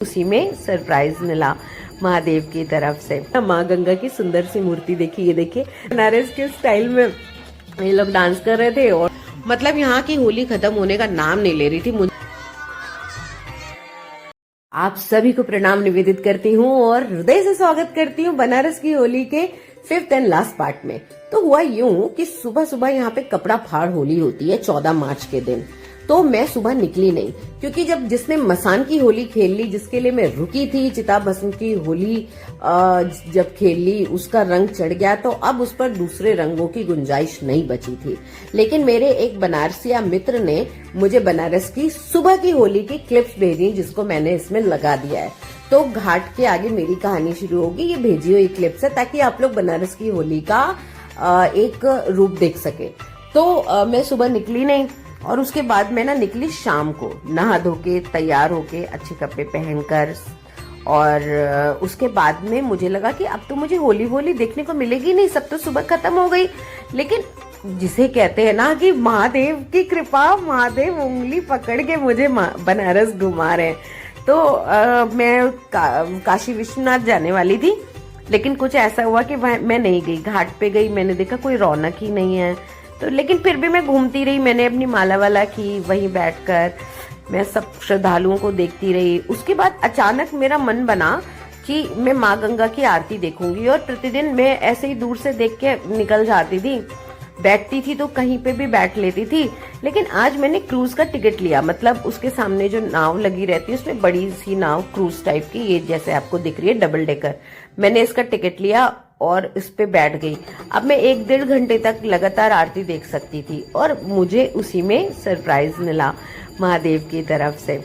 उसी में सरप्राइज मिला महादेव की तरफ से। माँ गंगा की सुंदर सी मूर्ति देखी, ये देखिए बनारस के स्टाइल में ये लोग डांस कर रहे थे और मतलब यहाँ की होली खत्म होने का नाम नहीं ले रही थी। मुझे आप सभी को प्रणाम निवेदित करती हूँ और हृदय से स्वागत करती हूँ बनारस की होली के 5th एंड लास्ट पार्ट में। तो हुआ यूं कि सुबह सुबह यहाँ पे कपड़ा फाड़ होली होती है 14 मार्च के दिन। तो मैं सुबह निकली नहीं क्योंकि जब जिसने मसान की होली खेल ली, जिसके लिए मैं रुकी थी, चिता भस्म की होली जब खेल ली उसका रंग चढ़ गया, तो अब उस पर दूसरे रंगों की गुंजाइश नहीं बची थी। लेकिन मेरे एक बनारसिया मित्र ने मुझे बनारस की सुबह की होली की क्लिप्स भेजी जिसको मैंने इसमें लगा दिया है। तो घाट के आगे मेरी कहानी शुरू होगी। ये भेजी हुई क्लिप्स है ताकि आप लोग बनारस की होली का एक रूप देख सके। तो मैं सुबह निकली नहीं और उसके बाद मैं निकली शाम को नहा धो के तैयार होके अच्छे कपड़े पहनकर। और उसके बाद में मुझे लगा कि अब तो मुझे होली होली देखने को मिलेगी नहीं, सब तो सुबह खत्म हो गई। लेकिन जिसे कहते हैं ना कि महादेव की कृपा, महादेव उंगली पकड़ के मुझे बनारस घुमा रहे हैं। तो मैं काशी विश्वनाथ जाने वाली थी, लेकिन कुछ ऐसा हुआ कि मैं नहीं गई। घाट पे गई, मैंने देखा कोई रौनक ही नहीं है। तो लेकिन फिर भी मैं घूमती रही, मैंने अपनी माला वाला की, वहीं बैठकर मैं सब श्रद्धालुओं को देखती रही। उसके बाद अचानक मेरा मन बना कि मैं माँ गंगा की आरती देखूंगी और प्रतिदिन मैं ऐसे ही दूर से देख के निकल जाती थी। बैठती थी तो कहीं पे भी बैठ लेती थी। लेकिन आज मैंने क्रूज का टिकट लिया, मतलब उसके सामने जो नाव लगी रहती है उसमें बड़ी सी नाव क्रूज टाइप की, ये जैसे आपको दिख रही है डबल डेकर, मैंने इसका टिकट लिया और इस पे बैठ गई। अब मैं 1-1.5 घंटे तक लगातार आरती देख सकती थी और मुझे उसी में सरप्राइज मिला महादेव की तरफ से।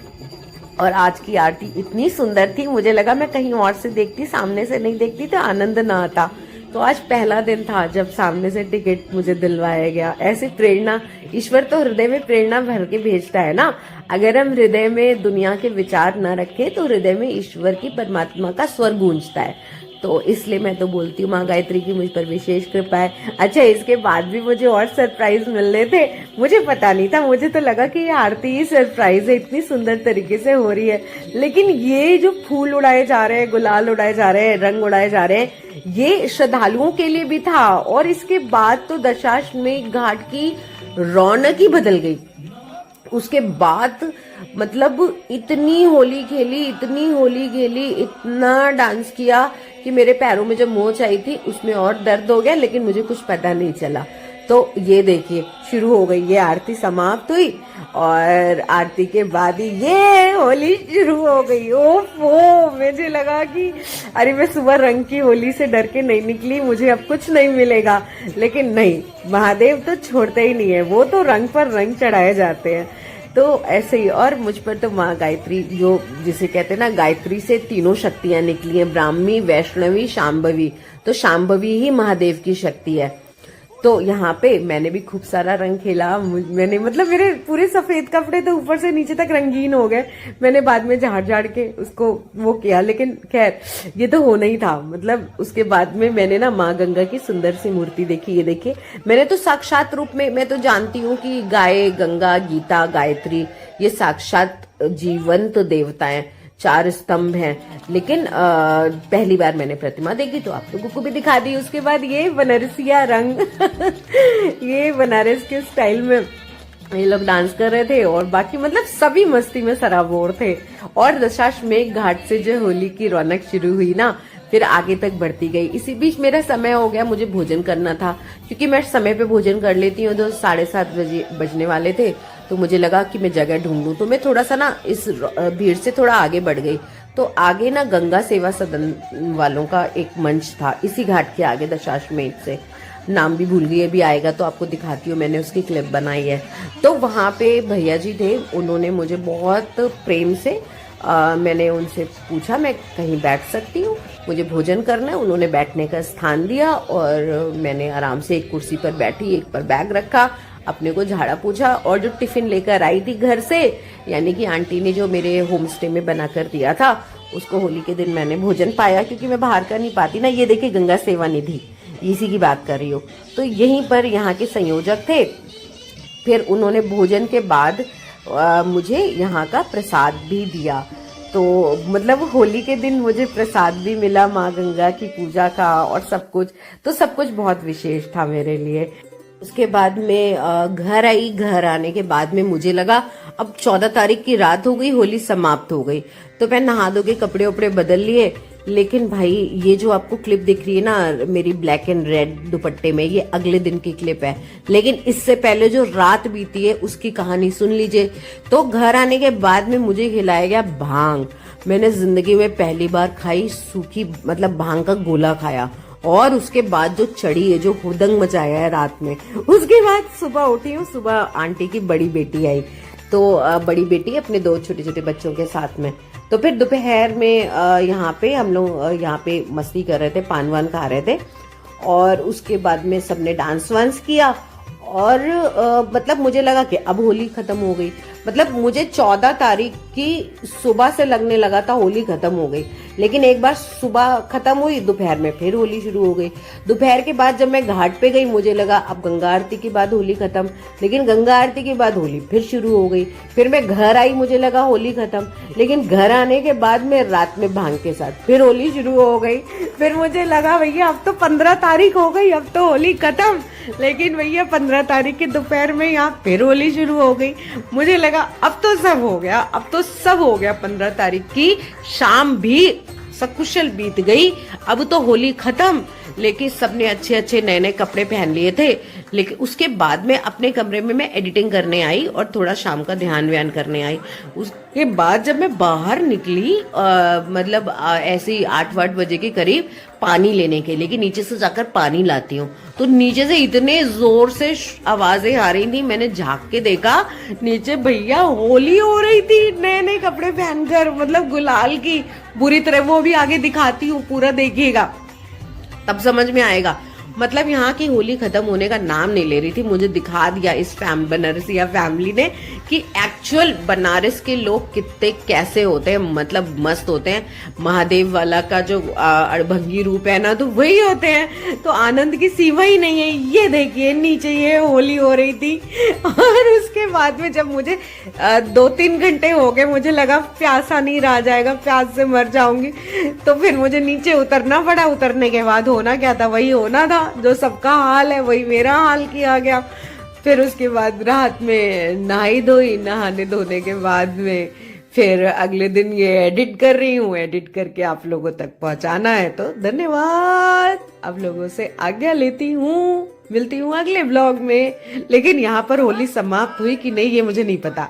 और आज की आरती इतनी सुंदर थी, मुझे लगा मैं कहीं और से देखती, सामने से नहीं देखती तो आनंद ना आता। तो आज पहला दिन था जब सामने से टिकट मुझे दिलवाया गया। ऐसी प्रेरणा, ईश्वर तो हृदय में प्रेरणा भर के भेजता है ना। अगर हम हृदय में दुनिया के विचार न रखें तो हृदय में ईश्वर की, परमात्मा का स्वर गूंजता है। तो इसलिए मैं तो बोलती हूँ माँ गायत्री की मुझ पर विशेष कृपा है। अच्छा, इसके बाद भी मुझे और सरप्राइज मिलने थे, मुझे पता नहीं था। मुझे तो लगा कि ये आरती ही सरप्राइज है, इतनी सुंदर तरीके से हो रही है। लेकिन ये जो फूल उड़ाए जा रहे हैं, गुलाल उड़ाए जा रहे हैं, रंग उड़ाए जा रहे हैं, ये श्रद्धालुओं के लिए भी था। और इसके बाद तो दशाश्वमेध घाट की रौनक ही बदल गई। उसके बाद मतलब इतनी होली खेली, इतनी होली खेली, इतना डांस किया कि मेरे पैरों में जो मोच आई थी उसमें और दर्द हो गया, लेकिन मुझे कुछ पता नहीं चला। तो ये देखिए शुरू हो गई, ये आरती समाप्त हुई और आरती के बाद ही ये होली शुरू हो गई। ओफो, मुझे लगा कि अरे मैं सुबह रंग की होली से डर के नहीं निकली, मुझे अब कुछ नहीं मिलेगा। लेकिन नहीं, महादेव तो छोड़ते ही नहीं है, वो तो रंग पर रंग चढ़ाए जाते हैं। तो ऐसे ही, और मुझ पर तो माँ गायत्री, जो जिसे कहते हैं ना, गायत्री से तीनों शक्तियां निकली हैं, ब्राह्मी, वैष्णवी, शांभवी। तो शांभवी ही महादेव की शक्ति है। तो यहाँ पे मैंने भी खूब सारा रंग खेला। मैंने मतलब मेरे पूरे सफेद कपड़े तो ऊपर से नीचे तक रंगीन हो गए। मैंने बाद में झाड़ झाड़ के उसको वो किया, लेकिन खैर ये तो होना ही था। मतलब उसके बाद में मैंने ना माँ गंगा की सुंदर सी मूर्ति देखी, ये देखिए। मैंने तो साक्षात रूप में, मैं तो जानती हूँ कि गाय, गंगा, गीता, गायत्री ये साक्षात जीवंत देवताएं, 4 स्तंभ हैं। लेकिन पहली बार मैंने प्रतिमा देखी तो आप लोगों को भी दिखा दी। उसके बाद ये बनारसिया रंग ये बनारस के स्टाइल में ये लोग डांस कर रहे थे और बाकी मतलब सभी मस्ती में सराबोर थे। और दशाश्वमेध घाट से जो होली की रौनक शुरू हुई ना, फिर आगे तक बढ़ती गई। इसी बीच मेरा समय हो गया, मुझे भोजन करना था, क्योंकि मैं समय पे भोजन कर लेती हूँ। तो 7:30 बजने वाले थे, तो मुझे लगा कि मैं जगह ढूंढूं। तो मैं थोड़ा सा ना इस भीड़ से थोड़ा आगे बढ़ गई। तो आगे ना गंगा सेवा सदन वालों का एक मंच था, इसी घाट के आगे दशाश्वमेध से, नाम भी भूल गई, अभी आएगा तो आपको दिखाती हूँ, मैंने उसकी क्लिप बनाई है। तो वहां पे भैया जी थे, उन्होंने मुझे बहुत प्रेम से मैंने उनसे पूछा मैं कहीं बैठ सकती हूँ, मुझे भोजन करना है। उन्होंने बैठने का स्थान दिया और मैंने आराम से एक कुर्सी पर बैठी, एक पर बैग रखा, अपने को झाड़ा पूछा। और जो टिफिन लेकर आई थी घर से, यानी कि आंटी ने जो मेरे होम स्टे में बना कर दिया था, उसको होली के दिन मैंने भोजन पाया, क्योंकि मैं बाहर का नहीं पाती ना। ये देखिए गंगा सेवा निधि, इसी की बात कर रही हूँ। तो यहीं पर यहाँ के संयोजक थे। फिर उन्होंने भोजन के बाद मुझे यहाँ का प्रसाद भी दिया। तो मतलब होली के दिन मुझे प्रसाद भी मिला माँ गंगा की पूजा का और सब कुछ, तो सब कुछ बहुत विशेष था मेरे लिए। उसके बाद में घर आई। घर आने के बाद में मुझे लगा अब 14 तारीख की रात हो गई, होली समाप्त हो गई, तो मैं नहा धो के कपड़े उपड़े बदल लिए। लेकिन भाई ये जो आपको क्लिप दिख रही है ना मेरी ब्लैक एंड रेड दुपट्टे में, ये अगले दिन की क्लिप है। लेकिन इससे पहले जो रात बीती है उसकी कहानी सुन लीजिए। तो घर आने के बाद में मुझे खिलाया गया भांग। मैंने जिंदगी में पहली बार खाई सूखी, मतलब भांग का गोला खाया। और उसके बाद जो चढ़ी है, जो हुदंग मचाया है रात में, उसके बाद सुबह उठी हूँ। सुबह आंटी की बड़ी बेटी आई, तो बड़ी बेटी अपने 2 छोटे छोटे बच्चों के साथ में। तो फिर दोपहर में यहाँ पे हम लोग यहाँ पे मस्ती कर रहे थे, पान वान खा रहे थे। और उसके बाद में सबने डांस वांस किया। और मतलब मुझे लगा कि अब होली खत्म हो गई। मतलब मुझे 14 तारीख की सुबह से लगने लगा था होली खत्म हो गई, लेकिन एक बार सुबह खत्म हुई, दोपहर में फिर होली शुरू हो गई। दोपहर के बाद जब मैं घाट पे गई मुझे लगा अब गंगा आरती के बाद होली खत्म, लेकिन गंगा आरती के बाद होली फिर शुरू हो गई। फिर मैं घर आई, मुझे लगा होली खत्म, लेकिन घर आने के बाद में रात में भांग के साथ फिर होली शुरू हो गई। फिर मुझे लगा भैया अब तो 15 तारीख हो गई, अब तो होली खत्म, लेकिन भैया 15 तारीख के दोपहर में यहाँ फिर होली शुरू हो गई। मुझे लगा अब तो सब हो गया, अब तो सब हो गया। 15 तारीख की शाम भी सकुशल बीत गई, अब तो होली खत्म। लेकिन सबने अच्छे अच्छे नए नए कपड़े पहन लिए थे। लेकिन उसके बाद में अपने कमरे में मैं एडिटिंग करने आई और थोड़ा शाम का ध्यान व्यान करने आई। उसके बाद जब मैं बाहर निकली मतलब ऐसे ही 8-8 बजे के करीब पानी लेने के लिए, कि नीचे से जाकर पानी लाती हूँ, तो नीचे से इतने जोर से आवाजें आ रही थी। मैंने झांक के देखा, नीचे भैया होली हो रही थी नए नए कपड़े पहनकर, मतलब गुलाल की बुरी तरह। वो भी आगे दिखाती हूँ, पूरा देखिएगा तब समझ में आएगा। मतलब यहाँ की होली खत्म होने का नाम नहीं ले रही थी। मुझे दिखा दिया इस बनारसिया फैमिली ने कि एक्चुअल बनारस के लोग कितने कैसे होते हैं, मतलब मस्त होते हैं। महादेव वाला का जो अड़भंगी रूप है ना, तो वही होते हैं। तो आनंद की सीमा ही नहीं है। ये देखिए नीचे ये होली हो रही थी। और उसके बाद में जब मुझे 2-3 घंटे हो गए, मुझे लगा प्यासा नहीं रह जाएगा, प्यास से मर जाऊंगी, तो फिर मुझे नीचे उतरना पड़ा। उतरने के बाद होना क्या था, वही होना था जो सबका हाल है, वही मेरा हाल किया गया। फिर उसके बाद रात में नहाई धोई, नहाने धोने के बाद में फिर अगले दिन ये एडिट कर रही हूँ। एडिट करके आप लोगों तक पहुंचाना है, तो धन्यवाद। आप लोगों से आज्ञा लेती हूँ, मिलती हूँ अगले ब्लॉग में। लेकिन यहाँ पर होली समाप्त हुई कि नहीं ये मुझे नहीं पता।